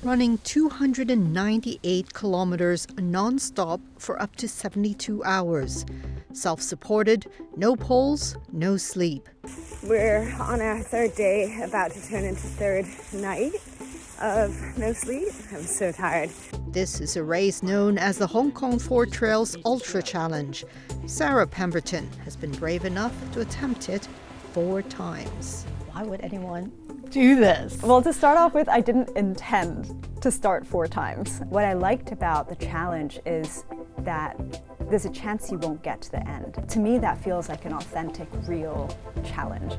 running 298 kilometers non-stop for up to 72 hours. Self-supported, no poles, no sleep. We're on our third day, about to turn into third night of no sleep. I'm so tired. This is a race known as the Hong Kong 4 Trails Ultra Challenge. Sarah Pemberton has been brave enough to attempt it 4 times. Why would anyone do this? Well, to start off with, I didn't intend to start 4 times. What I liked about the challenge is that there's a chance you won't get to the end. To me, that feels like an authentic, real challenge.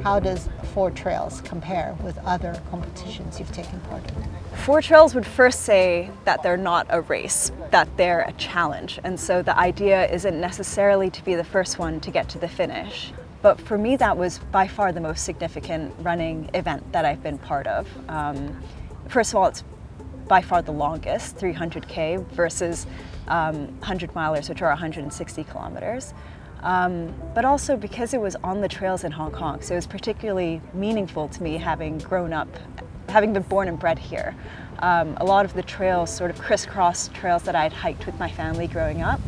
How does 4 Trails compare with other competitions you've taken part in? 4 Trails would first say that they're not a race, that they're a challenge. And so the idea isn't necessarily to be the first one to get to the finish. But for me, that was by far the most significant running event that I've been part of. First of all, it's by far the longest, 300K versus 100 milers, which are 160 kilometers. But also because it was on the trails in Hong Kong, so it was particularly meaningful to me having grown up, having been born and bred here. A lot of the trails, sort of crisscross trails that I'd hiked with my family growing up.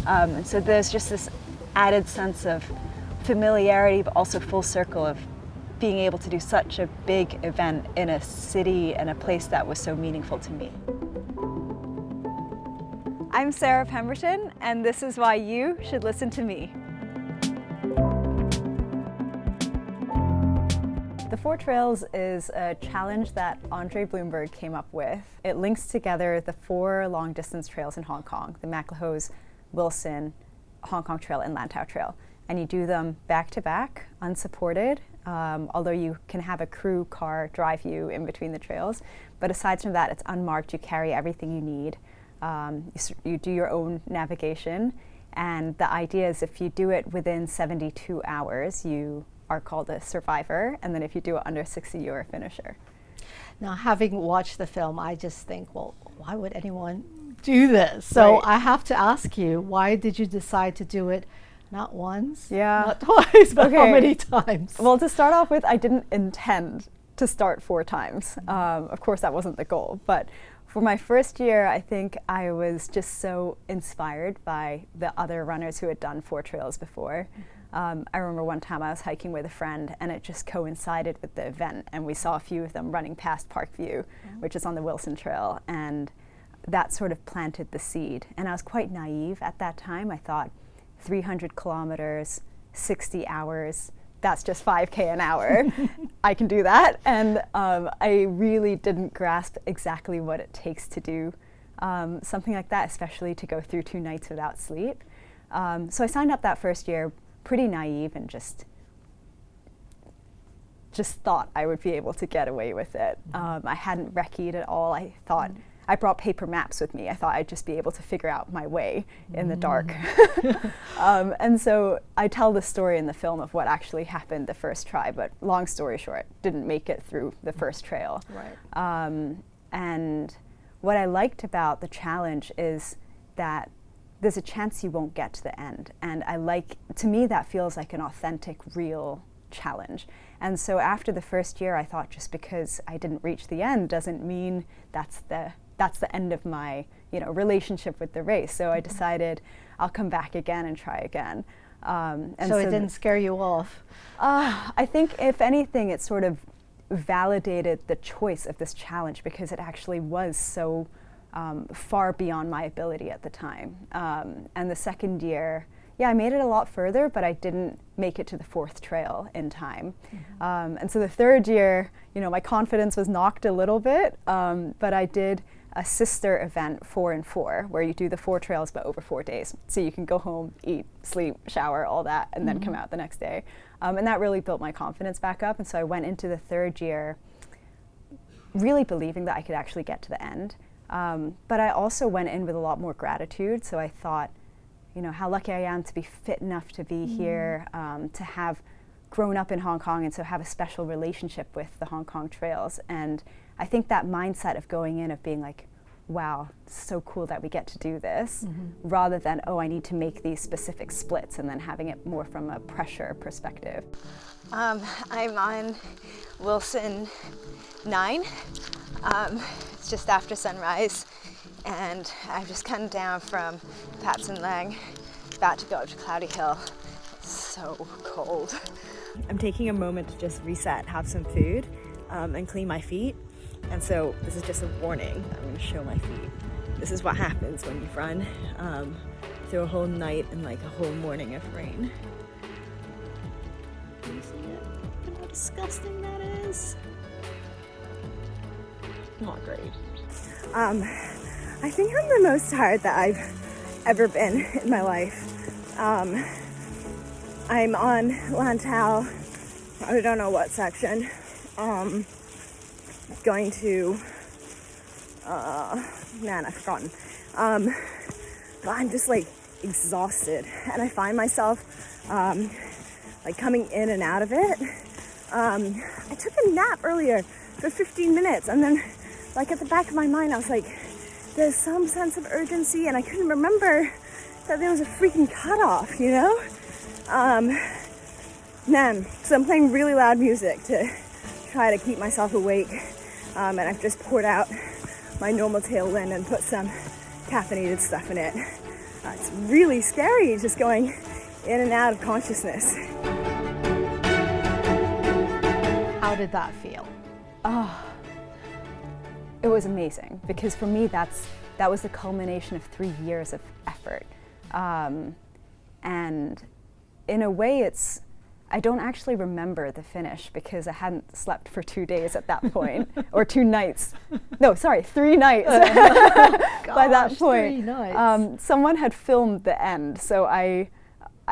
And so there's just this added sense of familiarity, but also full circle of being able to do such a big event in a city and a place that was so meaningful to me. I'm Sarah Pemberton, and this is why you should listen to me. The 4 Trails is a challenge that Andre Bloomberg came up with. It links together the 4 long-distance trails in Hong Kong, the MacLehose, Wilson, Hong Kong Trail, and Lantau Trail. And you do them back-to-back, unsupported, although you can have a crew car drive you in between the trails. But aside from that, it's unmarked. You carry everything you need. You do your own navigation. And the idea is if you do it within 72 hours, you are called a survivor. And then if you do it under 60, you're a finisher. Now, having watched the film, I just think, well, why would anyone do this? So Right. I have to ask you, why did you decide to do it not once, Yeah. not twice, but how Okay. many times? Well, to start off with, I didn't intend to start 4 times. Of course, that wasn't the goal. But for my first year, I think I was just so inspired by the other runners who had done 4 Trails before. I remember one time I was hiking with a friend, and it just coincided with the event. And we saw a few of them running past Parkview, which is on the Wilson Trail. And that sort of planted the seed. And I was quite naive at that time. I thought, 300 kilometers, 60 hours, that's just 5K an hour. I can do that. And I really didn't grasp exactly what it takes to do something like that, especially to go through 2 nights without sleep. So I signed up that first year pretty naive and just thought I would be able to get away with it. I hadn't recce'd at all. I thought, I brought paper maps with me. I thought I'd just be able to figure out my way in the dark. And so I tell the story in the film of what actually happened the first try, but long story short, didn't make it through the first trail. Right. And what I liked about the challenge is that there's a chance you won't get to the end. And to me, that feels like an authentic, real challenge. And so after the first year, I thought just because I didn't reach the end doesn't mean that's the end of my relationship with the race. So I decided I'll come back again and try again. And so it didn't scare you off? I think if anything, it sort of validated the choice of this challenge because it actually was so far beyond my ability at the time. And the second year, I made it a lot further, but I didn't make it to the 4th trail in time. And so the third year, my confidence was knocked a little bit, but I did a sister event 4 and 4, where you do the 4 trails but over 4 days. So you can go home, eat, sleep, shower, all that, and then come out the next day. And that really built my confidence back up. And so I went into the third year really believing that I could actually get to the end. But I also went in with a lot more gratitude. So I thought, how lucky I am to be fit enough to be here, to have grown up in Hong Kong and so have a special relationship with the Hong Kong trails. And I think that mindset of going in of being like, wow, it's so cool that we get to do this, rather than, oh, I need to make these specific splits, and then having it more from a pressure perspective. I'm on Wilson 9. It's just after sunrise, and I've just come down from Patson Lang, about to go up to Cloudy Hill. It's so cold. I'm taking a moment to just reset, have some food, and clean my feet. And so this is just a warning. I'm going to show my feet. This is what happens when you run through a whole night and like a whole morning of rain. Can you see it? Look at how disgusting that is. Not great. I think I'm the most tired that I've ever been in my life. I'm on Lantau. I don't know what section. Going to, I've forgotten. But I'm just like exhausted, and I find myself like coming in and out of it. I took a nap earlier for 15 minutes, and then like at the back of my mind I was like, there's some sense of urgency, and I couldn't remember that there was a freaking cutoff, you know? So I'm playing really loud music to try to keep myself awake, and I've just poured out my normal Tailwind and put some caffeinated stuff in it. It's really scary just going in and out of consciousness. How did that feel? It was amazing, because for me that was the culmination of 3 years of effort, and in a way I don't actually remember the finish because I hadn't slept for 2 days at that point, or 2 nights. No, sorry, 3 nights. By that point, 3 nights. Someone had filmed the end, so I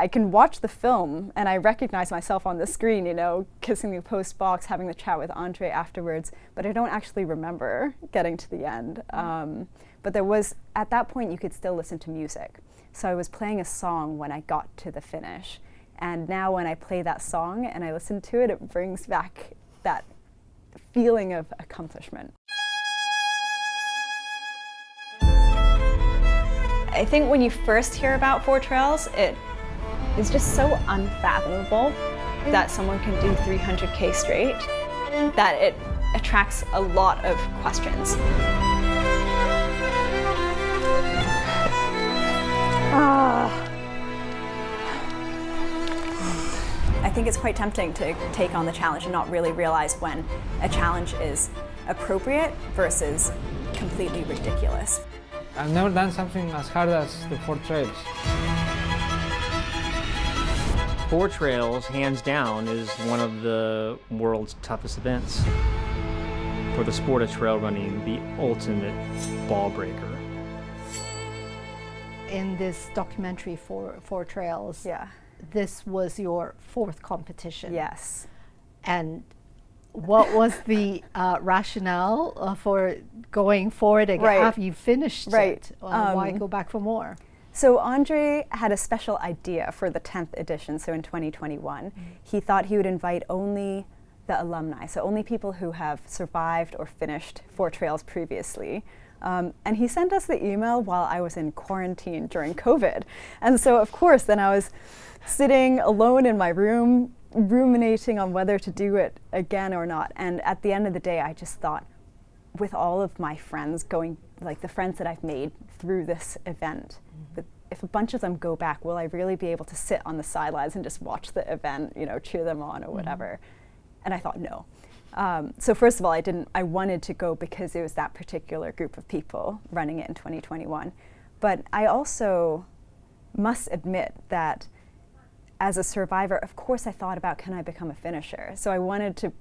can watch the film and I recognize myself on the screen, you know, kissing the post box, having the chat with Andre afterwards, but I don't actually remember getting to the end. But there was, at that point, you could still listen to music. So I was playing a song when I got to the finish. And now when I play that song and I listen to it, it brings back that feeling of accomplishment. I think when you first hear about Four Trails, it is just so unfathomable that someone can do 300K straight, that it attracts a lot of questions. I think it's quite tempting to take on the challenge and not really realize when a challenge is appropriate versus completely ridiculous. I've never done something as hard as the Four Trails. Four Trails, hands down, is one of the world's toughest events. For the sport of trail running, the ultimate ball breaker. In this documentary for Four Trails, Yeah. this was your 4th competition. Yes. And what was the rationale for going forward again Right. after you finished Right. it? Why go back for more? So Andre had a special idea for the 10th edition, so in 2021. He thought he would invite only the alumni, so only people who have survived or finished Four Trails previously. And he sent us the email while I was in quarantine during COVID. And so of course then I was sitting alone in my room, ruminating on whether to do it again or not. And at the end of the day, I just thought, with all of my friends going, like the friends that I've made through this event, but if a bunch of them go back, will I really be able to sit on the sidelines and just watch the event, you know, cheer them on or whatever? And I thought, no. So first of all, I wanted to go because it was that particular group of people running it in 2021. But I also must admit that as a survivor, of course I thought about, can I become a finisher? So I wanted to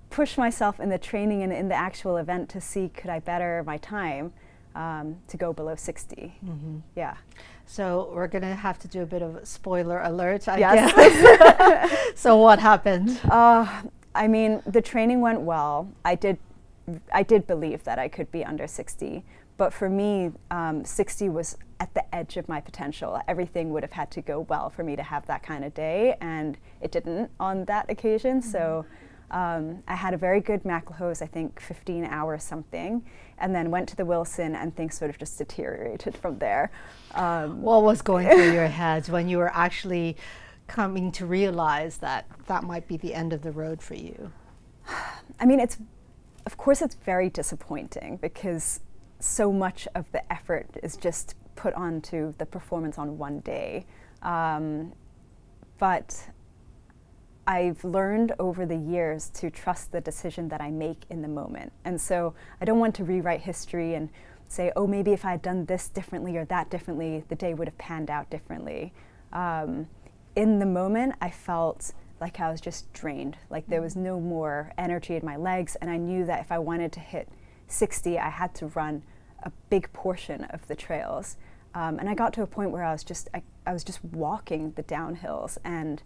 push myself in the training and in the actual event to see, could I better my time to go below 60? Yeah. So we're going to have to do a bit of spoiler alert, I Yes. guess. So what happened? I mean, the training went well. I did believe that I could be under 60, but for me, 60 was at the edge of my potential. Everything would have had to go well for me to have that kind of day, and it didn't on that occasion. So I had a very good MacLehose, I think 15 hours something, and then went to the Wilson, and things sort of just deteriorated from there. What was going through your head when you were actually coming to realize that that might be the end of the road for you? I mean, of course it's very disappointing because so much of the effort is just put onto the performance on one day. But I've learned over the years to trust the decision that I make in the moment. And so I don't want to rewrite history and say, oh, maybe if I had done this differently or that differently, the day would have panned out differently. In the moment, I felt like I was just drained, like there was no more energy in my legs, and I knew that if I wanted to hit 60, I had to run a big portion of the trails. And I got to a point where I was just walking the downhills, and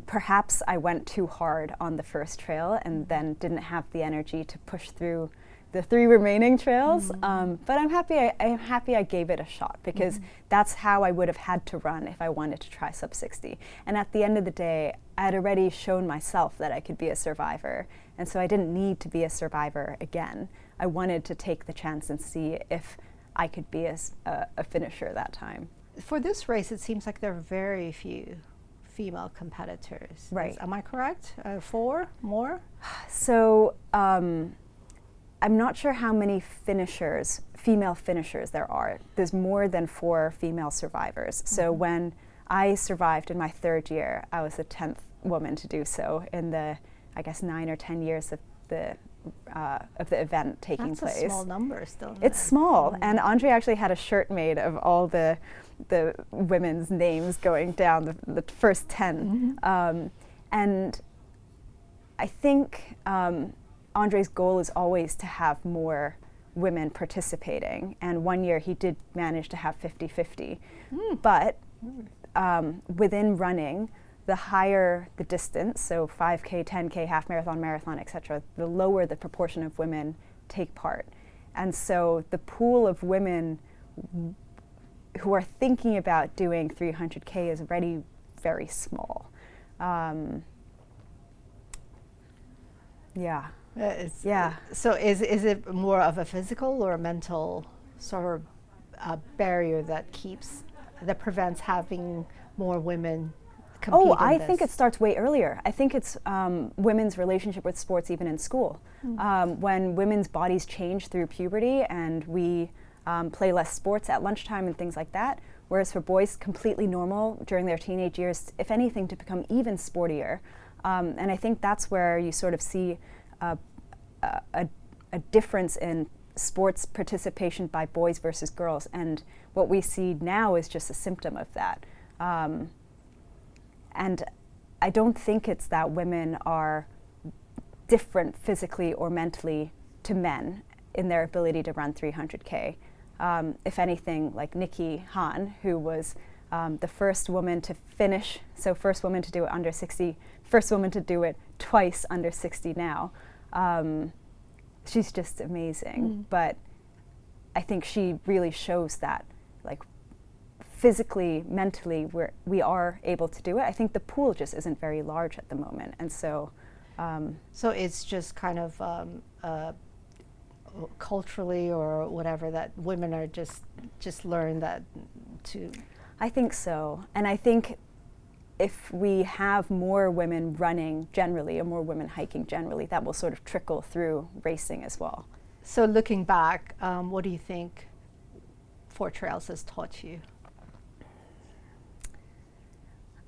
perhaps I went too hard on the first trail and then didn't have the energy to push through the 3 remaining trails. But I'm happy I gave it a shot, because that's how I would have had to run if I wanted to try sub 60. And at the end of the day, I had already shown myself that I could be a survivor, and so I didn't need to be a survivor again. I wanted to take the chance and see if I could be a finisher that time. For this race, it seems like there are very few female competitors. Right. Am I correct? 4 more? So I'm not sure how many female finishers there are. There's more than 4 female survivors. So when I survived in my 3rd year, I was the 10th woman to do so in the, I guess, 9 or 10 years of the event taking place. That's a small number still. It's small, and Andre actually had a shirt made of all the women's names going down the first 10. And I think Andre's goal is always to have more women participating, and one year he did manage to have 50-50. But within running, the higher the distance, so 5K, 10K, half marathon, marathon, etc., the lower the proportion of women take part. And so the pool of women who are thinking about doing 300K is already very small. Yeah. So is it more of a physical or a mental sort of barrier that prevents having more women compete in I this? think it starts way earlier. I think it's women's relationship with sports even in school. When women's bodies change through puberty and we play less sports at lunchtime and things like that, whereas for boys, completely normal during their teenage years, if anything, to become even sportier. And I think that's where you sort of see a difference in sports participation by boys versus girls, and what we see now is just a symptom of that. And I don't think it's that women are different physically or mentally to men in their ability to run 300K. If anything, like Nikki Hahn, who was the first woman to finish, so first woman to do it under 60, first woman to do it twice under 60 now. She's just amazing, but I think she really shows that, like, physically, mentally, we are able to do it. I think the pool just isn't very large at the moment, and so. So it's just kind of culturally or whatever that women are just learn that to. I think so, and I think if we have more women running generally, or more women hiking generally, that will sort of trickle through racing as well. So looking back, what do you think Four Trails has taught you?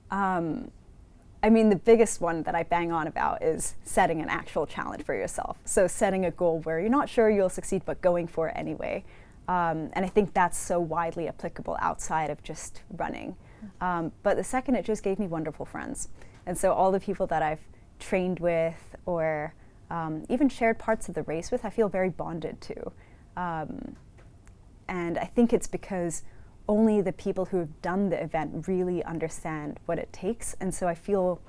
I mean, the biggest one that I bang on about is setting an actual challenge for yourself. So setting a goal where you're not sure you'll succeed, but going for it anyway. And I think that's so widely applicable outside of just running. But the second, it just gave me wonderful friends. And so all the people that I've trained with or even shared parts of the race with, I feel very bonded to. And I think it's because only the people who have done the event really understand what it takes. And so I feel,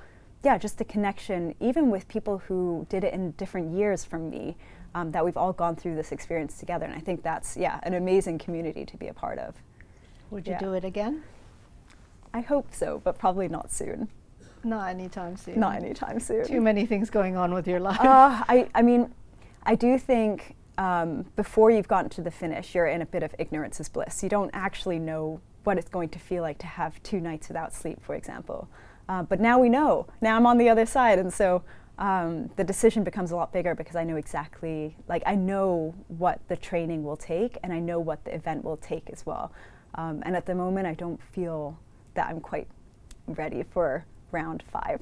just the connection, even with people who did it in different years from me, that we've all gone through this experience together. And I think that's, an amazing community to be a part of. Would you do it again? I hope so, but probably not soon. Not anytime soon. Not anytime soon. Too many things going on with your life. I mean, I do think before you've gotten to the finish, you're in a bit of ignorance is bliss. You don't actually know what it's going to feel like to have 2 nights without sleep, for example. But now we know. Now I'm on the other side, and so the decision becomes a lot bigger because I know exactly, like I know what the training will take, and I know what the event will take as well. And at the moment, I don't feel that I'm quite ready for round 5.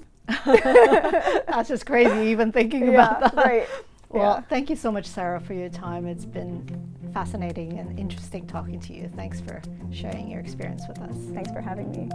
That's just crazy, even thinking about that. Right. Well, thank you so much, Sarah, for your time. It's been fascinating and interesting talking to you. Thanks for sharing your experience with us. Thanks for having me.